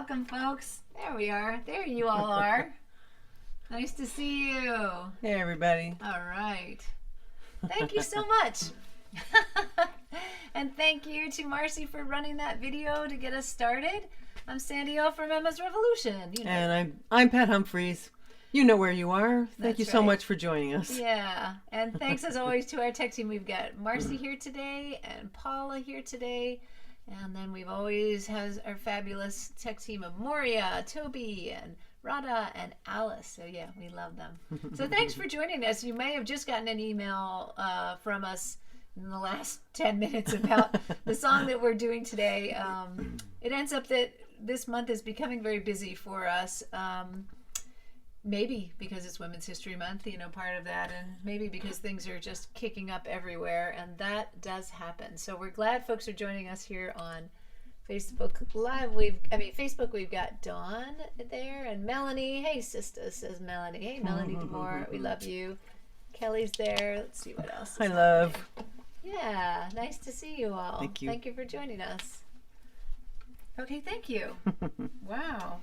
Welcome, folks. There we are. There you all are. Nice to see you. Hey, everybody. All right. Thank you so much. And thank you to Marcy for running that video to get us started. I'm Sandy O from Emma's Revolution. You know. And I'm Pat Humphries. You know where you are. Thank you so much for joining us. Yeah. And thanks as always to our tech team. We've got Marcy here today and Paula here today. And then we've always has our fabulous tech team of Moria, Toby, and Radha, and Alice. So yeah, we love them. So thanks for joining us. You may have just gotten an email from us in the last 10 minutes about the song that we're doing today. It ends up that this month is becoming very busy for us. Maybe because it's Women's History Month, you know, part of that, and maybe because things are just kicking up everywhere, and that does happen. So we're glad folks are joining us here on Facebook Live. Facebook, we've got Dawn there, and Melanie. Hey, sister, says Melanie. Hey, Melanie DeMore, we love you. Kelly's there. Let's see what else. Hi, love. Yeah, nice to see you all. Thank you. Thank you for joining us. Okay, thank you. Wow,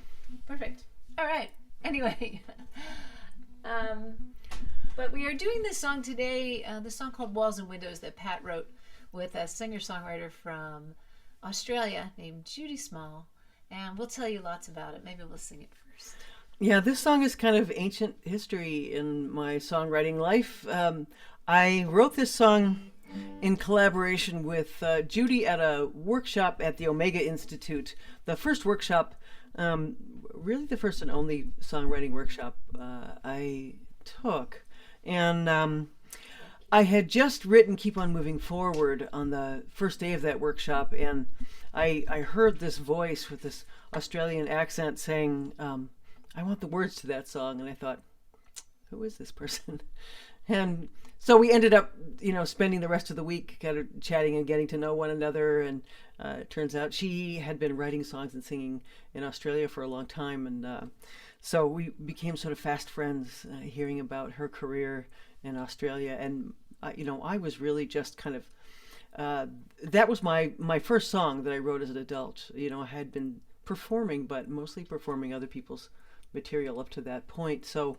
perfect. All right. Anyway, but we are doing this song today, the song called Walls and Windows that Pat wrote with a singer-songwriter from Australia named Judy Small, and we'll tell you lots about it. Maybe we'll sing it first. Yeah, this song is kind of ancient history in my songwriting life. I wrote this song in collaboration with Judy at a workshop at the Omega Institute. The first workshop, really the first and only songwriting workshop I took. And I had just written Keep On Moving Forward on the first day of that workshop, and I heard this voice with this Australian accent saying, I want the words to that song. And I thought, who is this person? And so we ended up, spending the rest of the week kind of chatting and getting to know one another. And it turns out she had been writing songs and singing in Australia for a long time. And so we became sort of fast friends, hearing about her career in Australia. And, I was really just kind of, that was my first song that I wrote as an adult. I had been performing, but mostly performing other people's material up to that point. So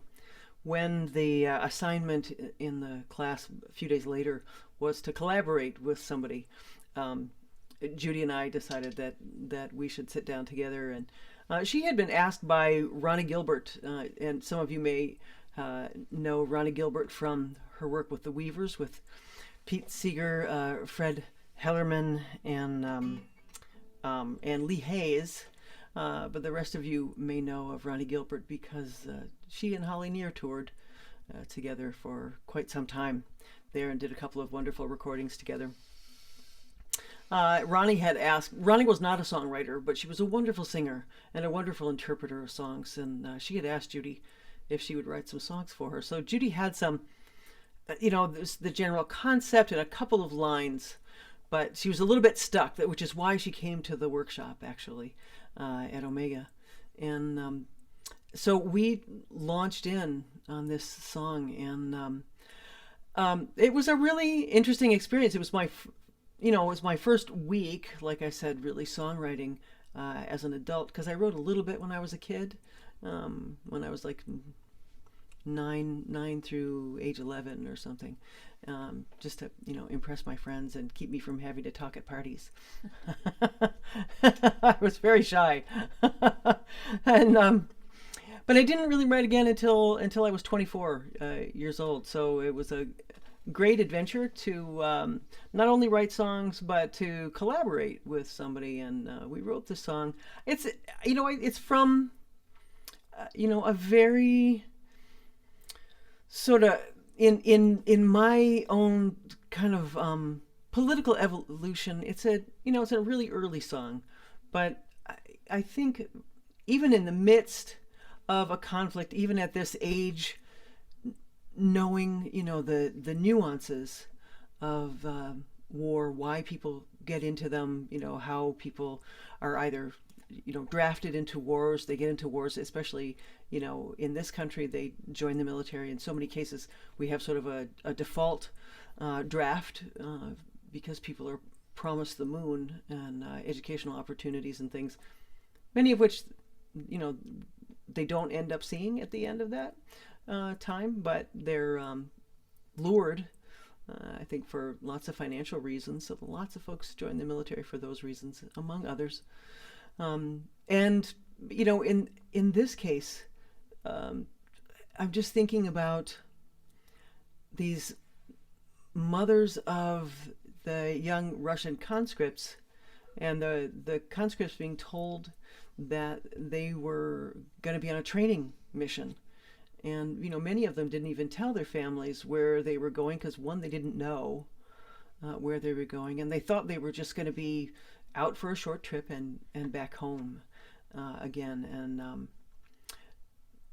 when the assignment in the class a few days later was to collaborate with somebody, Judy and I decided that we should sit down together. And she had been asked by Ronnie Gilbert, and some of you may know Ronnie Gilbert from her work with the Weavers, with Pete Seeger, Fred Hellerman, and Lee Hayes. But the rest of you may know of Ronnie Gilbert because she and Holly Near toured together for quite some time there and did a couple of wonderful recordings together. Ronnie was not a songwriter, but she was a wonderful singer and a wonderful interpreter of songs. And she had asked Judy if she would write some songs for her. So Judy had some, the general concept and a couple of lines, but she was a little bit stuck, which is why she came to the workshop, actually, at Omega. And so we launched in on this song, and it was a really interesting experience. It was my first week, like I said, really songwriting as an adult, because I wrote a little bit when I was a kid, when I was like 9 through age 11 or something, just to impress my friends and keep me from having to talk at parties. I was very shy, and but I didn't really write again until I was 24 years old. So it was a great adventure to not only write songs but to collaborate with somebody. And we wrote this song. It's it's from a very sort of in my own kind of political evolution. It's a really early song, but I think even in the midst of a conflict, even at this age, knowing the nuances of war, why people get into them, how people are either drafted into wars, they get into wars, especially in this country, they join the military. In so many cases, we have sort of a default draft because people are promised the moon and educational opportunities and things. many of which, they don't end up seeing at the end of that time, but they're lured, I think, for lots of financial reasons. So lots of folks join the military for those reasons, among others. And in this case, I'm just thinking about these mothers of the young Russian conscripts, and the conscripts being told that they were going to be on a training mission. And, many of them didn't even tell their families where they were going because, one, they didn't know where they were going, and they thought they were just going to be out for a short trip and back home again. And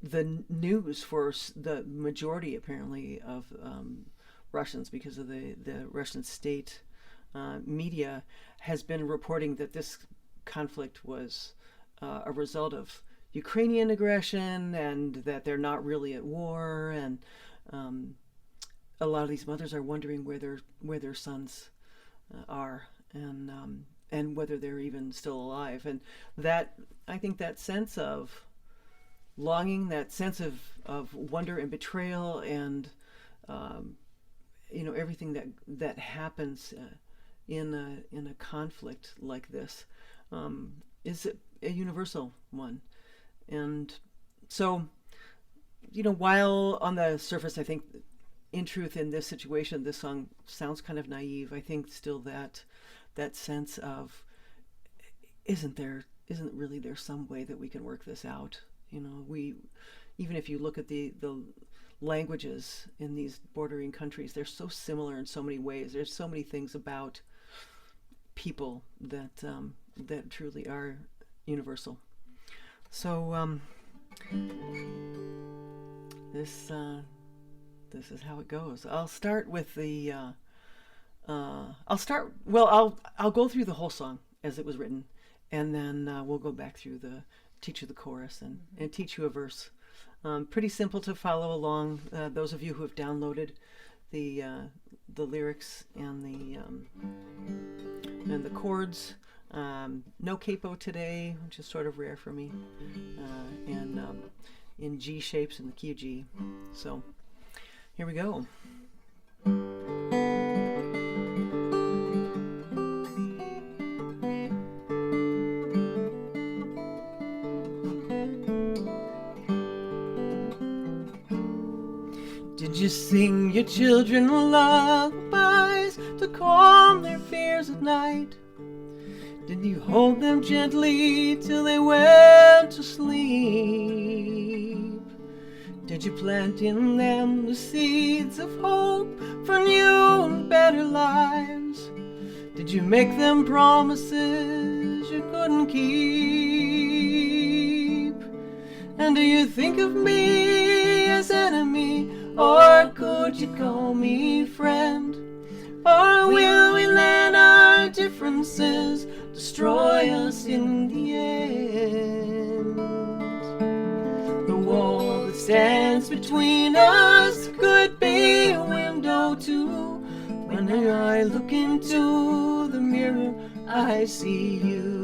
the news for the majority, apparently, of Russians, because of the Russian state media, has been reporting that this conflict was a result of Ukrainian aggression, and that they're not really at war. And a lot of these mothers are wondering where their sons are, and whether they're even still alive. And that, I think, that sense of longing, that sense of wonder and betrayal, and everything that happens in a conflict like this is a universal one. And so, while on the surface, I think, in truth, in this situation, this song sounds kind of naive, I think still that sense of, isn't really there some way that we can work this out? Even if you look at the languages in these bordering countries, they're so similar in so many ways. There's so many things about people that truly are universal. So this is how it goes. I'll start with the I'll go through the whole song as it was written, and then we'll go back through teach you the chorus and teach you a verse. Pretty simple to follow along. Those of you who have downloaded the lyrics and the chords. No capo today, which is sort of rare for me, and in G shapes in the key of G. So here we go. Did you sing your children lullabies to calm their fears at night? Did you hold them gently till they went to sleep? Did you plant in them the seeds of hope for new and better lives? Did you make them promises you couldn't keep? And do you think of me as enemy, or could you call me friend? Or will we let our differences destroy us in the end? The wall that stands between us could be a window too. When I look into the mirror, I see you.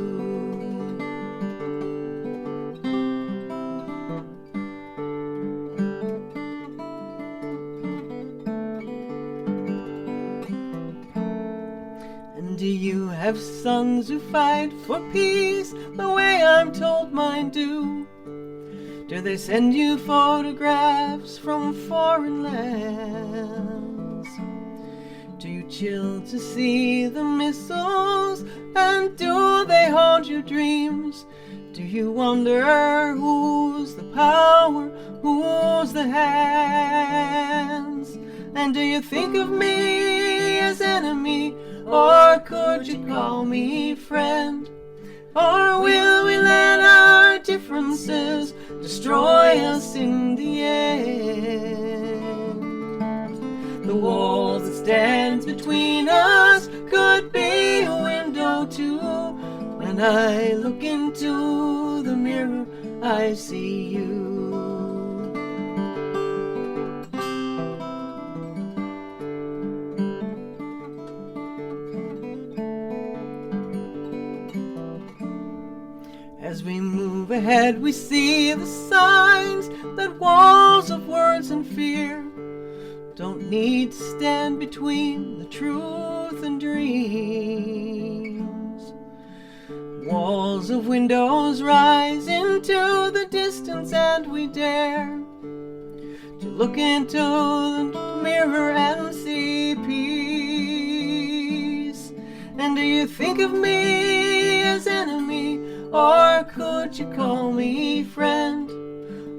Do you have sons who fight for peace the way I'm told mine do? Do they send you photographs from foreign lands? Do you chill to see the missiles, and do they haunt your dreams? Do you wonder who's the power, who's the hands? And do you think of me as enemy, or could you call me friend? Or will we let our differences destroy us in the end? The wall that stands between us could be a window too. When I look into the mirror, I see you. As we move ahead we see the signs that walls of words and fear don't need to stand between the truth and dreams. Walls of windows rise into the distance, and we dare to look into the mirror and see peace. And do you think of me as enemy, or could you call me friend?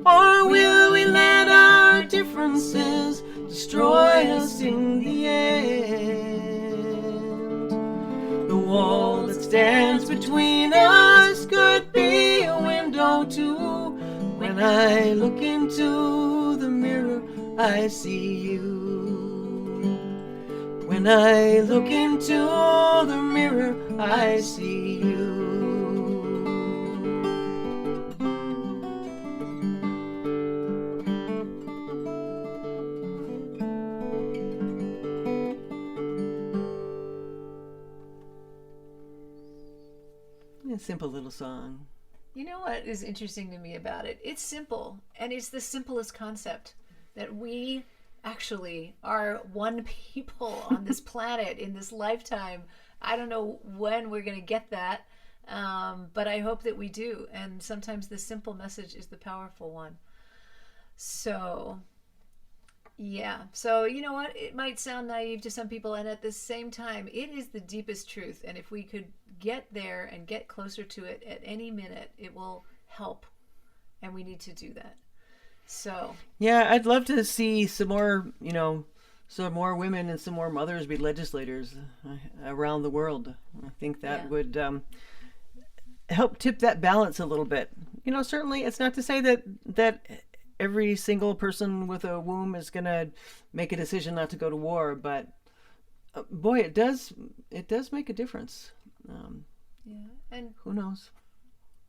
Or will we let our differences destroy us in the end? The wall that stands between us could be a window too. When I look into the mirror, I see you. When I look into the mirror, I see you. A simple little song. You know what is interesting to me about it? It's simple, and it's the simplest concept, that we actually are one people on this planet in this lifetime. I don't know when we're going to get that, but I hope that we do. And sometimes the simple message is the powerful one. So, yeah. So, you know what? It might sound naive to some people, and at the same time, it is the deepest truth. And if we could get there and get closer to it at any minute, it will help. And we need to do that. So, yeah, I'd love to see some more, some more women and some more mothers be legislators around the world. I think that would help tip that balance a little bit. Certainly it's not to say that every single person with a womb is going to make a decision not to go to war, but boy, it does make a difference. And who knows?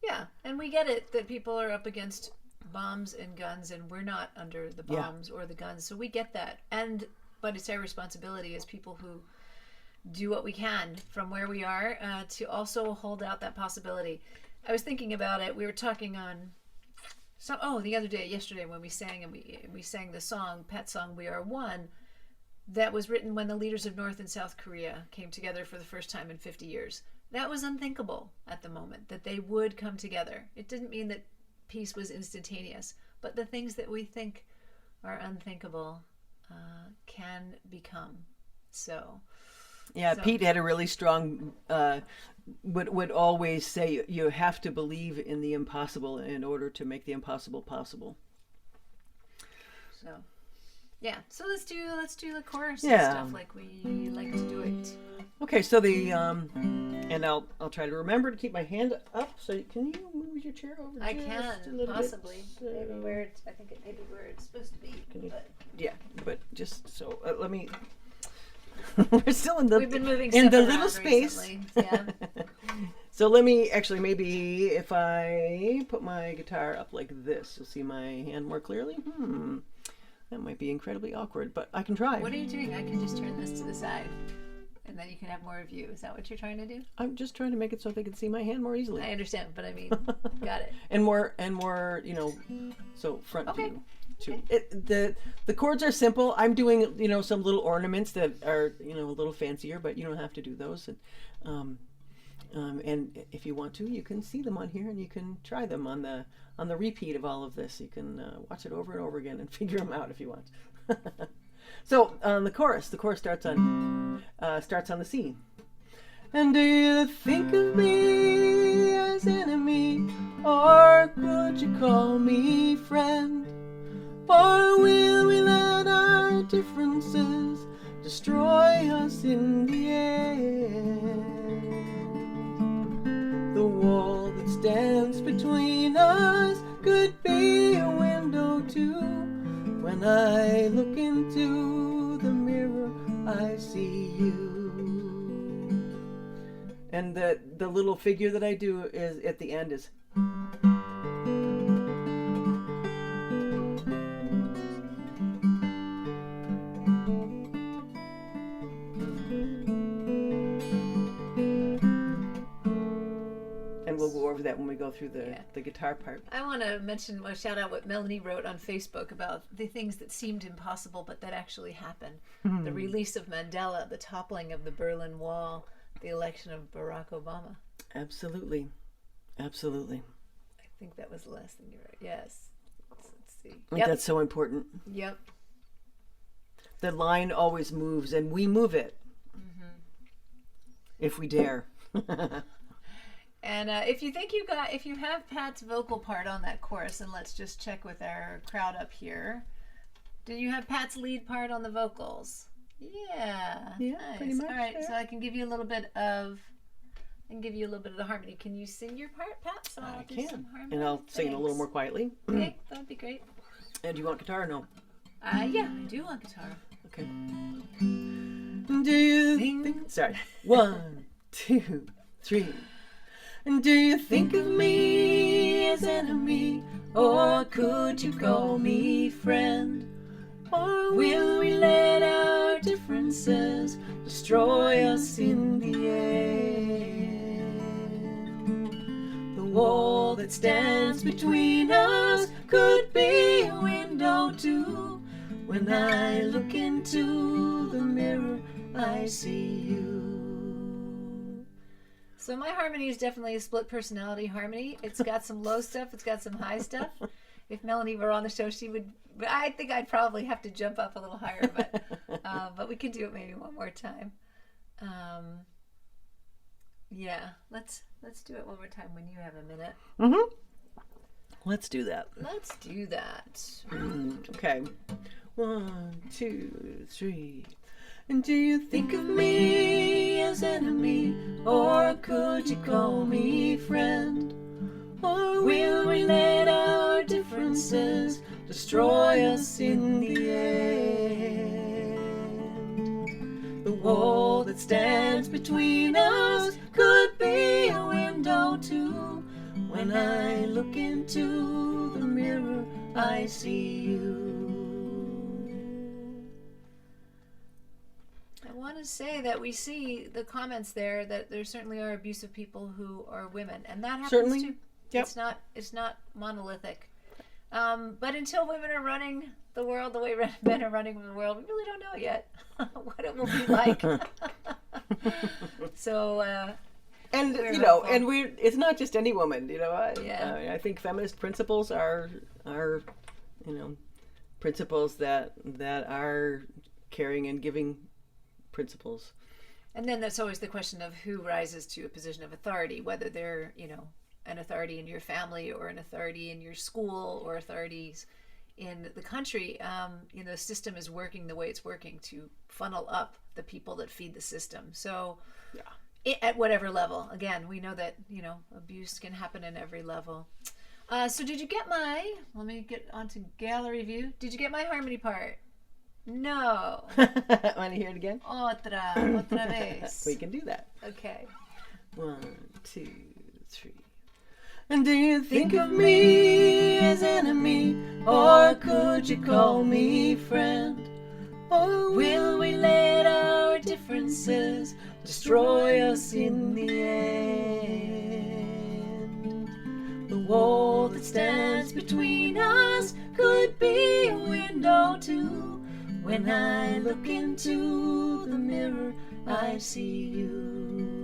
Yeah, and we get it that people are up against bombs and guns, and we're not under the bombs or the guns, so we get that. But it's our responsibility as people who do what we can from where we are to also hold out that possibility. I was thinking about it. We were talking on yesterday when we sang, and we sang the song, Pet song, "We Are One," that was written when the leaders of North and South Korea came together for the first time in 50 years. That was unthinkable at the moment, that they would come together. It didn't mean that peace was instantaneous, but the things that we think are unthinkable can become. So Pete had a really strong would always say you have to believe in the impossible in order to make the impossible possible. So so let's do the chorus Yeah. and stuff like we like to do it. Okay, so and I'll try to remember to keep my hand up. So can you move your chair over? I just can a little possibly bit? maybe where it's, I think it may be where it's supposed to be. But just so let me. We're still in the We've been moving in stuff the around little space. recently. Yeah. So let me actually, maybe if I put my guitar up like this, you'll see my hand more clearly. That might be incredibly awkward, but I can try. What are you doing? I can just turn this to the side, and then you can have more of you. Is that what you're trying to do? I'm just trying to make it so they can see my hand more easily. I understand, but I mean, got it. And more, so front Okay. view too. The chords are simple. I'm doing, some little ornaments that are, a little fancier, but you don't have to do those. And if you want to, you can see them on here, and you can try them on the repeat of all of this. You can watch it over and over again and figure them out if you want. So the chorus starts on the C. And do you think of me as enemy, or could you call me friend? Or will we let our differences destroy us in the end? The wall that stands between us could be a window too. When I look into the mirror, I see you. And the little figure that I do is at the end is. And we'll go over that when we go through through the guitar part. I want to mention, shout out what Melanie wrote on Facebook about the things that seemed impossible but that actually happened. The release of Mandela, the toppling of the Berlin Wall, the election of Barack Obama. Absolutely. Absolutely. I think that was the last thing you wrote. Yes. Let's see. I think that's so important. Yep. The line always moves, and we move it if we dare. And if you have Pat's vocal part on that chorus, and let's just check with our crowd up here. Did you have Pat's lead part on the vocals? Yeah. Yeah, nice. pretty much. All right, yeah. so I can give you a little bit of the harmony. Can you sing your part, Pat? So I'll do some harmony. And I'll sing it a little more quietly. Okay, that would be great. And do you want guitar or no? Yeah, I do want guitar. Okay. Do you think? Sorry. 1, 2, 3. Do you think of me as enemy, or could you call me friend? Or will we let our differences destroy us in the end? The wall that stands between us could be a window too. When I look into the mirror, I see you. So my harmony is definitely a split personality harmony. It's got some low stuff, it's got some high stuff. If Melanie were on the show, I think I'd probably have to jump up a little higher, but we can do it maybe one more time. Yeah, let's do it one more time when you have a minute. Mm-hmm. Let's do that. Let's do that. Okay. 1, 2, 3. And do you think of me as enemy, or could you call me friend? Or will we let our differences destroy us in the end? The wall that stands between us could be a window too. When I look into the mirror, I see you. I want to say that we see the comments there that there certainly are abusive people who are women, and that happens Certainly. too. Yep. It's not monolithic. But until women are running the world the way men are running the world, we really don't know yet what it will be like. So, and it's not just any woman. I think feminist principles are principles that are caring and giving principles. And then that's always the question of who rises to a position of authority, whether they're an authority in your family or an authority in your school or authorities in the country. The system is working the way it's working to funnel up the people that feed the system. So at whatever level, again, we know that abuse can happen in every level. So did you get let me get onto gallery view. Did you get my harmony part? No. Want to hear it again? Otra vez. We can do that. Okay. 1, 2, 3. And do you think of me as enemy, or could you call me friend? Or will we let our differences destroy us in the end? The wall that stands between us could be a window too. When I look into the mirror, I see you.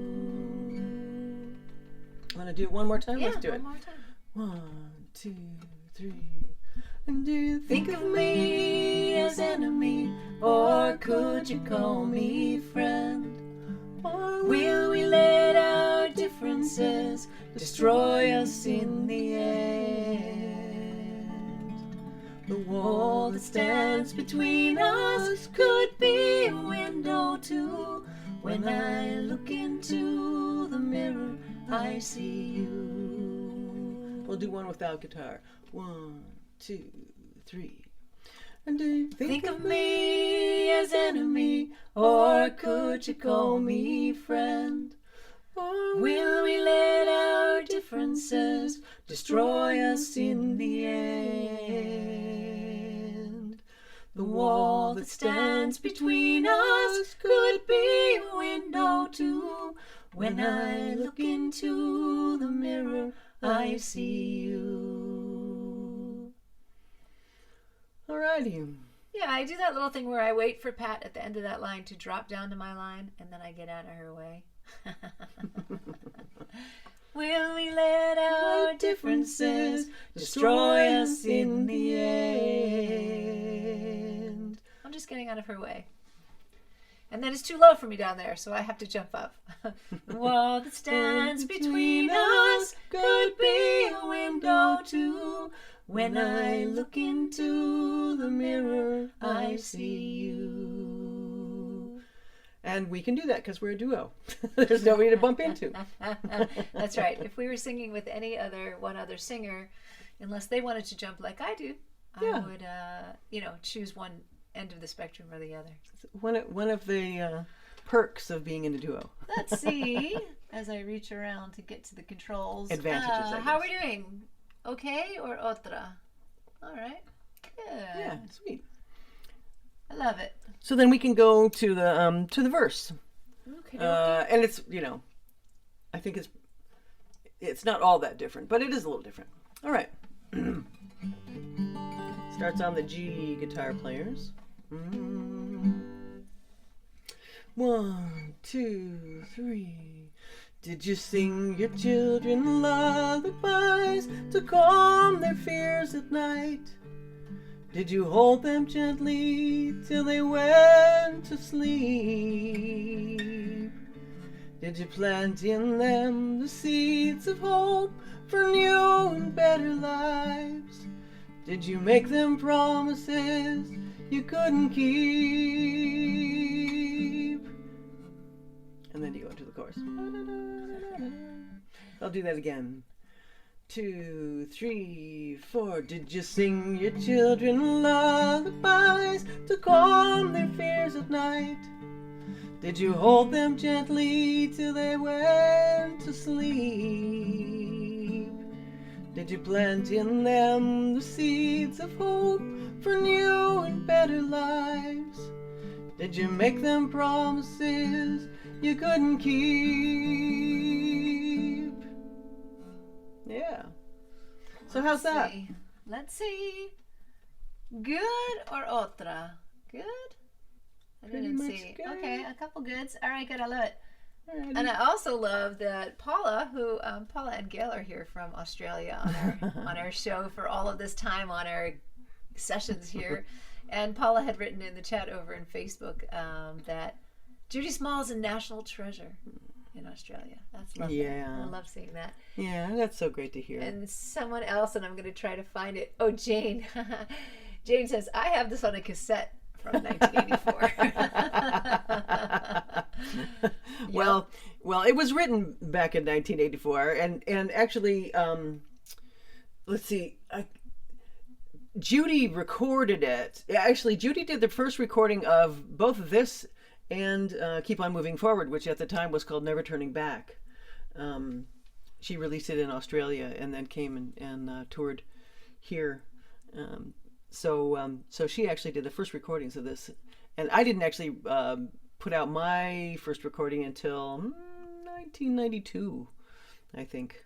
Want to do it one more time? Yeah, Let's do it. one more time. 1, 2, 3. And do you think of me as enemy, or could you call me friend? Or will we let our differences destroy us in the end? The wall that stands between us could be a window too. When I look into the mirror, I see you. We'll do one without guitar. 1, 2, 3. And do you think of me as enemy, or could you call me friend? Or will we let our differences destroy us in the end? The wall that stands between us could be a window too. When I look into the mirror, I see you. Alrighty. Yeah, I do that little thing where I wait for Pat at the end of that line to drop down to my line, and then I get out of her way. Will we let our differences destroy us in the end? I'm just getting out of her way. And then it's too low for me down there, so I have to jump up. The wall that stands between us could be a window too. When I look into the mirror, I see you. And we can do that because we're a duo. There's nobody to bump into. That's right. If we were singing with one other singer, unless they wanted to jump like I do, Yeah. I would, choose one end of the spectrum or the other. One of the perks of being in a duo. Let's see, as I reach around to get to the controls. Advantages, I guess. How are we doing? Okay or otra? All right. Good. Yeah, sweet. I love it. So then we can go to the verse. Okay. And it's, I think it's not all that different, but it is a little different. All right. Starts on the G guitar players. 1, 2, 3. Did you sing your children lullabies to calm their fears at night? Did you hold them gently till they went to sleep? Did you plant in them the seeds of hope for new and better lives? Did you make them promises you couldn't keep? And then you go into the chorus. I'll do that again. 2, 3, 4. Did you sing your children lullabies to calm their fears at night? Did you hold them gently till they went to sleep? Did you plant in them the seeds of hope for new and better lives? Did you make them promises you couldn't keep? Yeah. So how's that? Let's see. Good or otra? Good? I Pretty didn't much see. good. Okay, a couple goods. All right, good. I love it. Alrighty. And I also love that Paula and Gail are here from Australia on our show for all of this time on our sessions here. And Paula had written in the chat over in Facebook that Judy Small's a national treasure in Australia. That's lovely. Yeah. I love seeing that. Yeah, that's so great to hear. And someone else, and I'm going to try to find it. Oh, Jane. Jane says, I have this on a cassette from 1984. Well, it was written back in 1984, and actually, let's see, Judy recorded it. Actually, Judy did the first recording of both this and Keep On Moving Forward, which at the time was called Never Turning Back. She released it in Australia and then came and toured here. So she actually did the first recordings of this, and I didn't actually put out my first recording until 1992, I think.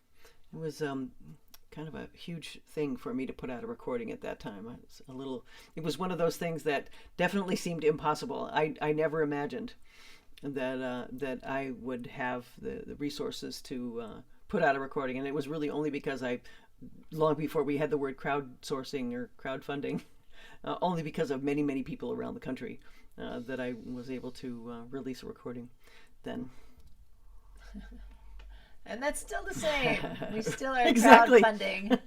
It was kind of a huge thing for me to put out a recording at that time. It was one of those things that definitely seemed impossible. I never imagined that I would have the resources to put out a recording, and it was really only because long before we had the word crowdsourcing or crowdfunding, only because of many, many people around the country that I was able to release a recording then. And that's still the same. We still are Exactly. crowdfunding.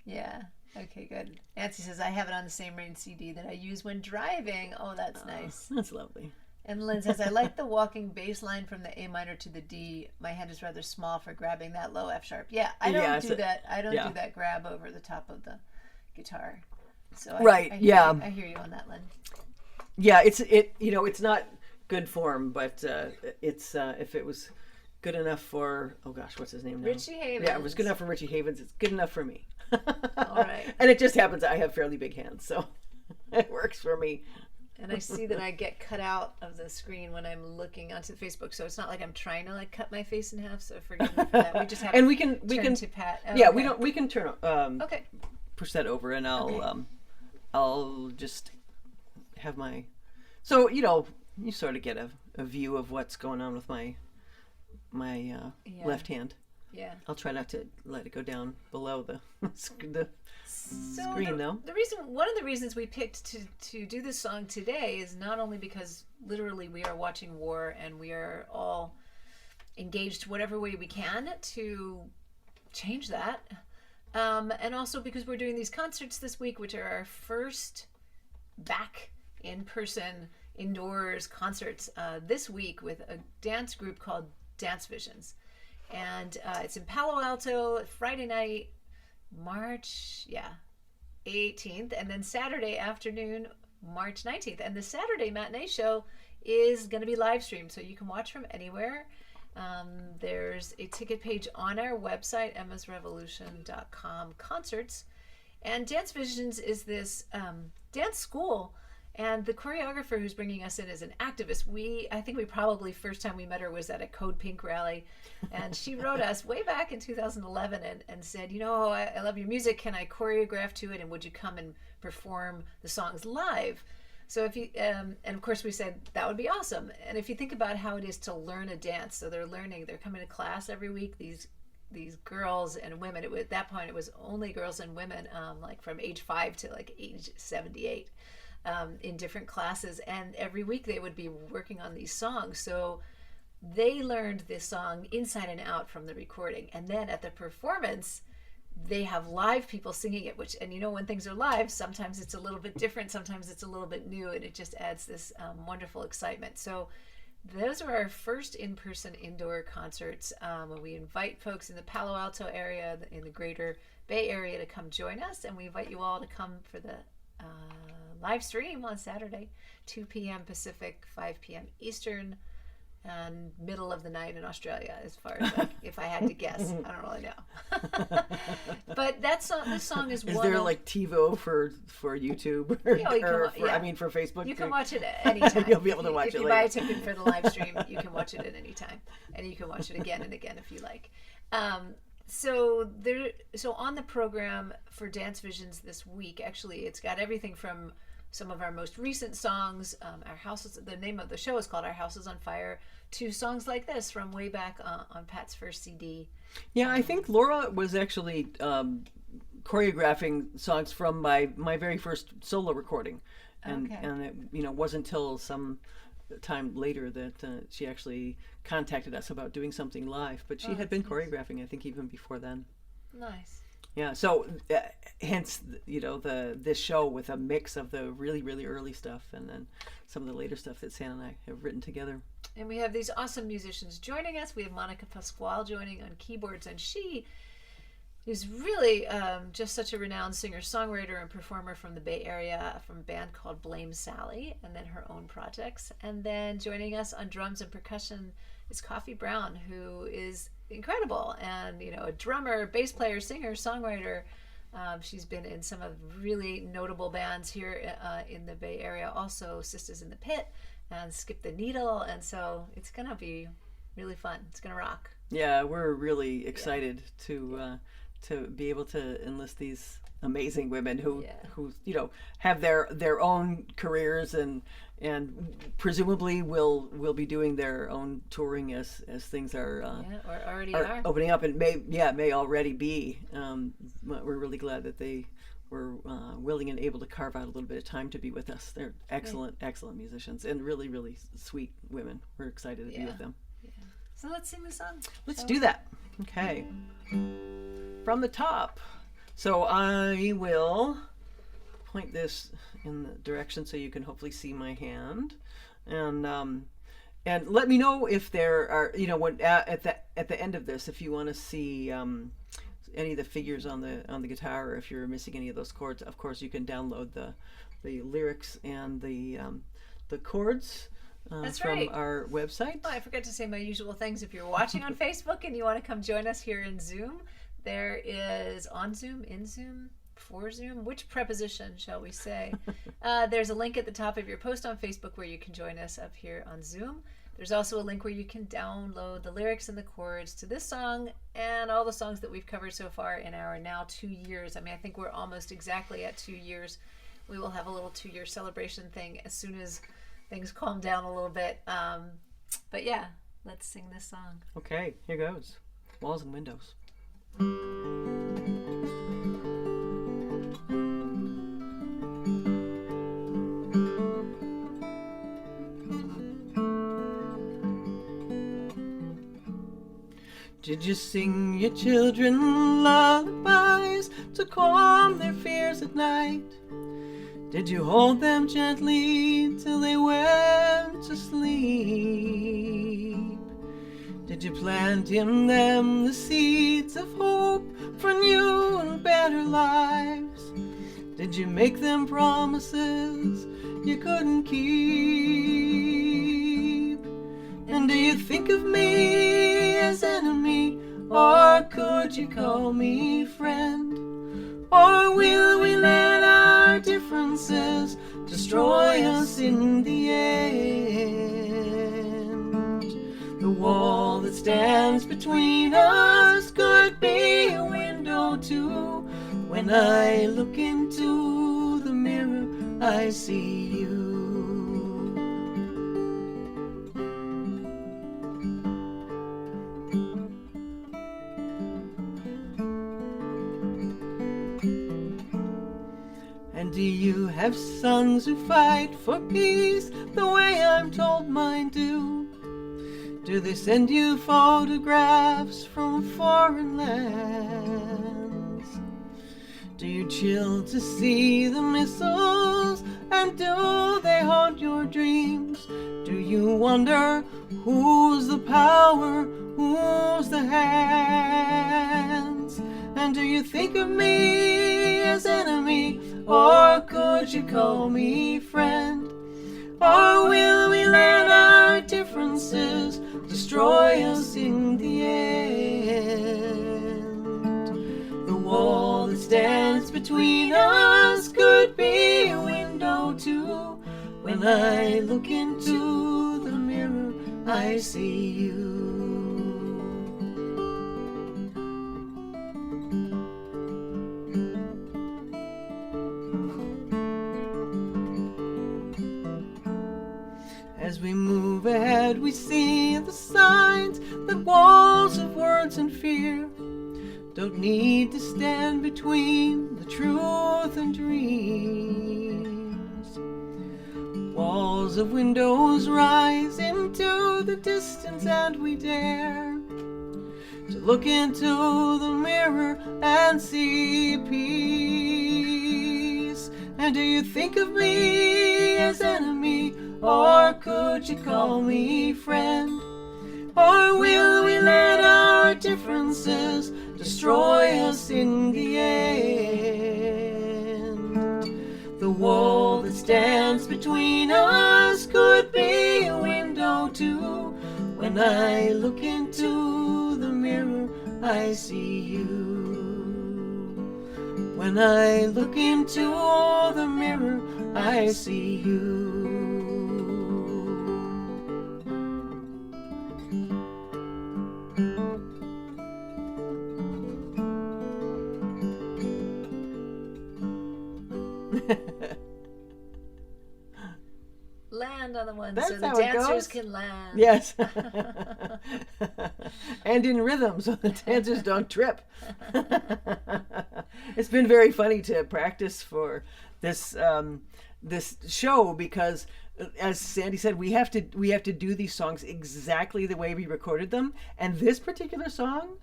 Yeah. Okay, good. Nancy says, I have it on the same range CD that I use when driving. Oh, that's nice. That's lovely. And Lynn says, I like the walking bass line from the A minor to the D. My hand is rather small for grabbing that low F sharp. Yeah, I don't do that. I don't do that grab over the top of the guitar. So I hear you on that, Lynn. Yeah, it's not good form, but it's if it was good enough for, oh gosh, what's his name now? Richie Havens. Yeah, it was good enough for Richie Havens. It's good enough for me. All right. And it just happens I have fairly big hands, so it works for me. And I see that I get cut out of the screen when I'm looking onto the Facebook, so it's not like I'm trying to like cut my face in half. So forgive me for that. We just have and we can to Pat. Oh, yeah, okay. we can turn Okay. push that over, and Okay. I'll just have my, so you sort of get a view of what's going on with my Yeah. left hand. Yeah. I'll try not to let it go down below the the So screen though. One of the reasons we picked to do this song today is not only because literally we are watching war and we are all engaged whatever way we can to change that, and also because we're doing these concerts this week, which are our first back in person indoors concerts this week with a dance group called Dance Visions. And it's in Palo Alto Friday night, March 18th, and then Saturday afternoon, March 19th. And the Saturday matinee show is going to be live streamed, so you can watch from anywhere. There's a ticket page on our website, emmasrevolution.com concerts. And Dance Visions is this dance school. And the choreographer who's bringing us in is an activist. I think we probably first time we met her was at a Code Pink rally, and she wrote us way back in 2011 and said, I love your music. Can I choreograph to it? And would you come and perform the songs live? So if you and of course we said that would be awesome. And if you think about how it is to learn a dance, so they're coming to class every week. These girls and women. At that point, it was only girls and women, like from age 5 to like age 78. In different classes, and every week they would be working on these songs. So they learned this song inside and out from the recording, and then at the performance they have live people singing it, and when things are live, sometimes it's a little bit different, sometimes it's a little bit new, and it just adds this wonderful excitement. So those are our first in-person indoor concerts, when we invite folks in the Palo Alto area, in the greater Bay Area, to come join us, and we invite you all to come for the live stream on Saturday, 2 p.m. Pacific, 5 p.m. Eastern, and middle of the night in Australia, as far as if I had to guess. I don't really know. But this song is Is one there of, like TiVo for YouTube for Facebook? You can watch it at any time. You'll be able to watch if it you later. buy a ticket for the live stream, you can watch it at any time, and you can watch it again and again if you like. So on the program for Dance Visions this week, actually, it's got everything from some of our most recent songs. The name of the show is called Our House is on Fire, to songs like this from way back on Pat's first CD. Yeah, I think Laura was actually choreographing songs from my very first solo recording, and it wasn't until some time later that she actually contacted us about doing something live. But she had been choreographing, I think, even before then. Nice. Yeah, so hence this show with a mix of the really, really early stuff and then some of the later stuff that Sam and I have written together. And we have these awesome musicians joining us. We have Monica Pasquale joining on keyboards, and she is really just such a renowned singer-songwriter and performer from the Bay Area, from a band called Blame Sally, and then her own projects. And then joining us on drums and percussion is Coffee Brown, who is incredible, and a drummer, bass player, singer, songwriter. She's been in some of really notable bands here in the Bay Area, also Sisters in the Pit and Skip the Needle, and so it's gonna be really fun. It's gonna rock. Yeah, we're really excited to be able to enlist these amazing women who have their own careers and presumably will be doing their own touring as things are or already are opening up, and may already be. We're really glad that they were willing and able to carve out a little bit of time to be with us. They're excellent musicians and really, really sweet women. We're excited to be with them. Yeah. So let's sing the song. Let's do that. Okay. From the top. So I will point this in the direction so you can hopefully see my hand, and let me know if there are when at the end of this, if you want to see any of the figures on the guitar, or if you're missing any of those chords. Of course, you can download the lyrics and the chords. That's from right. our website. Oh, I forgot to say my usual things. If you're watching on Facebook and you want to come join us here in Zoom, there is on Zoom, in Zoom, for Zoom. Which preposition shall we say? There's a link at the top of your post on Facebook where you can join us up here on Zoom. There's also a link where you can download the lyrics and the chords to this song and all the songs that we've covered so far in our now 2 years. I mean, I think we're almost exactly at 2 years. We will have a little 2-year celebration thing as soon as things calm down a little bit. But yeah, let's sing this song. Okay, here goes. Walls and Windows. Did you sing your children lullabies to calm their fears at night? Did you hold them gently till they went to sleep? Did you plant in them the seeds of hope for new and better lives? Did you make them promises you couldn't keep? And do you think of me as enemy, or could you call me friend? Or will we let our differences destroy us in the end? The wall that stands between us could be a window too. When I look into the mirror, I see you. And do you have sons who fight for peace the way I'm told mine do? Do they send you photographs from foreign lands? Do you chill to see the missiles, and do they haunt your dreams? Do you wonder who's the power, who's the hands? And do you think of me as enemy, or could you call me friend? Or will we let our differences destroy us in the end? The wall that stands between us could be a window too. When I look into the mirror, I see you. As we move ahead, we see the signs that walls of words and fear don't need to stand between the truth and dreams. Walls of windows rise into the distance, and we dare to look into the mirror and see peace. And do you think of me as enemy, or could you call me friend? Or will we let our differences destroy us in the end? The wall that stands between us could be a window too. When I look into the mirror, I see you. When I look into the mirror, I see you. Land on the one That's so the how it dancers goes. can land. Yes. And in rhythm so the dancers don't trip. It's been very funny to practice for this this show because, as Sandy said, we have to do these songs exactly the way we recorded them. And this particular song,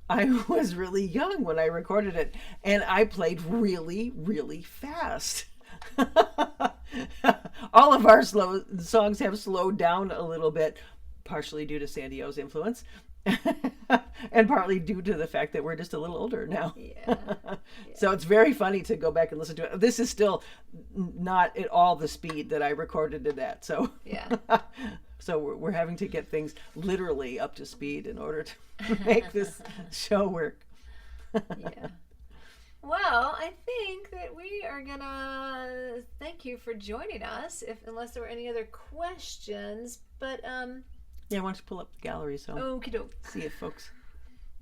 I was really young when I recorded it, and I played really, really fast. All of our songs have slowed down a little bit, partially due to Sandy O's influence, and partly due to the fact that we're just a little older now. Yeah. So it's very funny to go back and listen to it. This is still not at all the speed that I recorded it at. So Yeah. So we're having to get things literally up to speed in order to make this show work. Yeah. Well, I think that we are gonna thank you for joining us. If unless there were any other questions, but Yeah, why don't you pull up the gallery so okie doke. see if folks.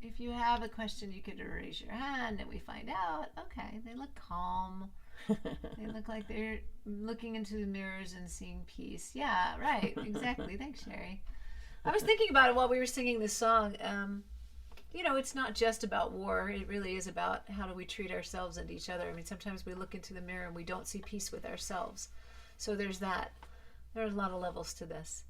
If you have a question, you could raise your hand, and we find out. Okay, they look calm. They look like they're looking into the mirrors and seeing peace. Yeah, right. Exactly. Thanks, Sherry. I was thinking about it while we were singing this song. It's not just about war. It really is about how do we treat ourselves and each other. I mean, sometimes we look into the mirror and we don't see peace with ourselves. So there's that. There are a lot of levels to this.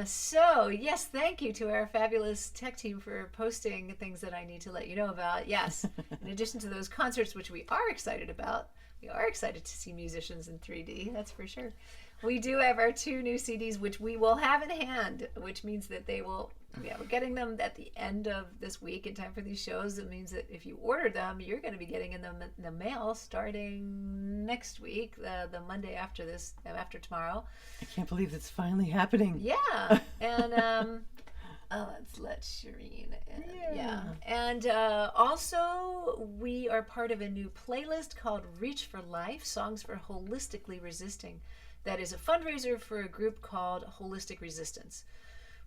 So, yes, thank you to our fabulous tech team for posting things that I need to let you know about. Yes, in addition to those concerts, which we are excited about, we are excited to see musicians in 3D, that's for sure. We do have our 2 new CDs, which we will have in hand, which means that we're getting them at the end of this week in time for these shows. It means that if you order them, you're going to be getting them in the mail starting next week, the Monday after tomorrow. I can't believe it's finally happening. Yeah, and let's let Shireen in. Yeah. And also, we are part of a new playlist called Reach for Life, Songs for Holistically Resisting. That is a fundraiser for a group called Holistic Resistance,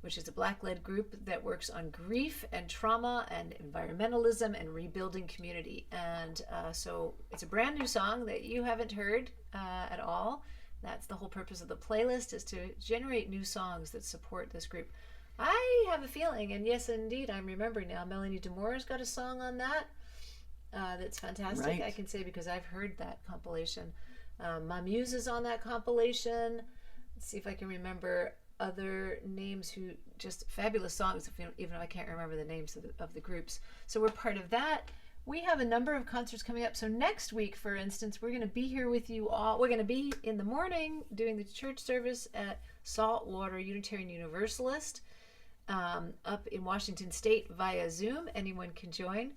which is a Black-led group that works on grief and trauma and environmentalism and rebuilding community. And so it's a brand new song that you haven't heard at all. That's the whole purpose of the playlist, is to generate new songs that support this group. I have a feeling, and yes, indeed, I'm remembering now, Melanie Demore's got a song on that that's fantastic, right. I can say, because I've heard that compilation. My Muse is on that compilation. Let's see if I can remember other names who just fabulous songs, even if I can't remember the names of the groups. So we're part of that. We have a number of concerts coming up. So next week, for instance, we're going to be here with you all. We're going to be in the morning doing the church service at Saltwater Unitarian Universalist up in Washington State via Zoom. Anyone can join.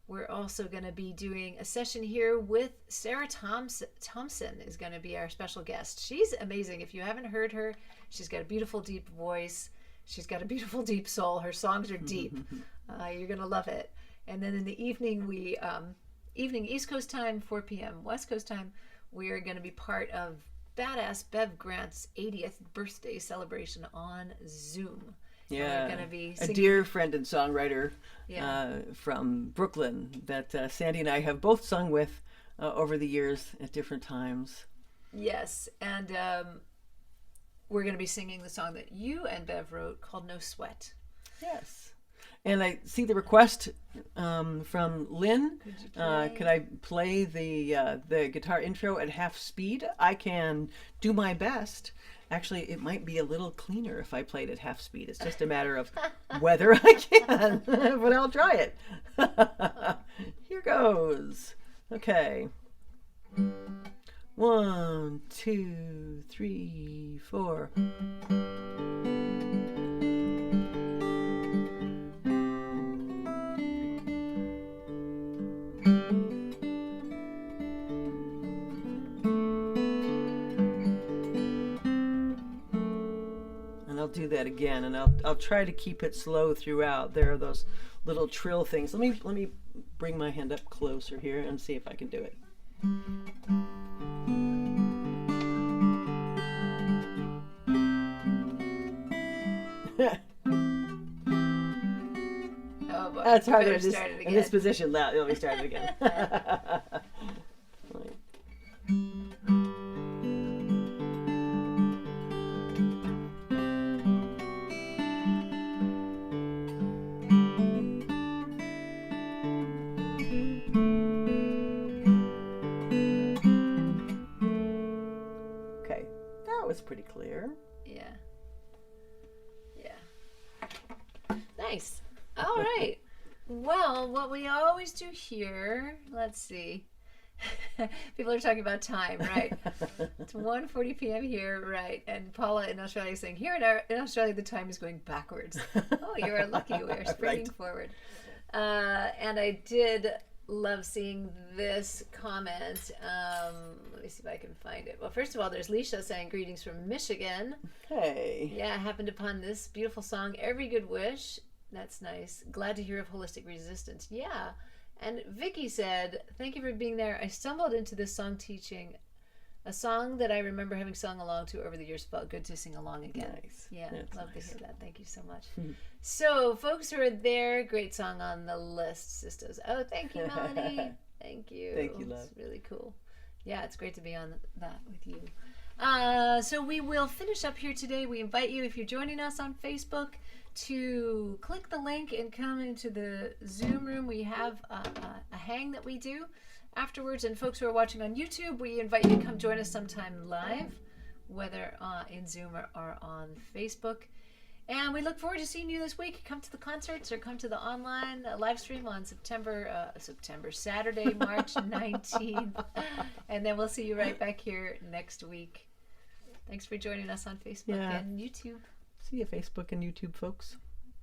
We're also going to be doing a session here with Sarah Thompson is going to be our special guest. She's amazing. If you haven't heard her, she's got a beautiful, deep voice. She's got a beautiful, deep soul. Her songs are deep. You're going to love it. And then in the evening, evening East Coast time, 4 p.m. West Coast time, we are going to be part of Badass Bev Grant's 80th birthday celebration on Zoom. Yeah, a dear friend and songwriter from Brooklyn that Sandy and I have both sung with over the years at different times. Yes, and we're going to be singing the song that you and Bev wrote called No Sweat. Yes. And I see the request from Lynn. Could I play the guitar intro at half speed? I can do my best. Actually, it might be a little cleaner if I played at half speed. It's just a matter of whether I can, but I'll try it. Here goes. Okay. 1, 2, 3, 4. I'll do that again, and I'll try to keep it slow throughout. There are those little trill things. Let me bring my hand up closer here and see if I can do it. Oh boy, that's harder in this position. Let me start it again. Pretty clear. Yeah. Nice. All right. Well, what we always do here, let's see. People are talking about time, right? It's 1:40 p.m. here, right? And Paula in Australia is saying, here in Australia, the time is going backwards. Oh, you are lucky. We're springing forward. And I did love seeing this comment. Let me see if I can find it. Well, first of all, there's Leisha saying greetings from Michigan. Hey. Yeah, I happened upon this beautiful song, Every Good Wish. That's nice. Glad to hear of Holistic Resistance. Yeah. And Vicky said, "Thank you for being there. I stumbled into this song teaching a song that I remember having sung along to over the years. Felt good to sing along again." Nice. Yeah, That's love nice. to hear that. Thank you so much. So, folks who are there, great song on the list, sisters. Oh, thank you, Melanie. Thank you. Thank you, love. It's really cool. Yeah, it's great to be on that with you. So we will finish up here today. We invite you, if you're joining us on Facebook, to click the link and come into the Zoom room. We have a hang that we do afterwards. And folks who are watching on YouTube, we invite you to come join us sometime live, whether in Zoom or on Facebook. And we look forward to seeing you this week. Come to the concerts or come to the online live stream on Saturday, March 19th. And then we'll see you right back here next week. Thanks for joining us on Facebook and YouTube. See you, Facebook and YouTube folks.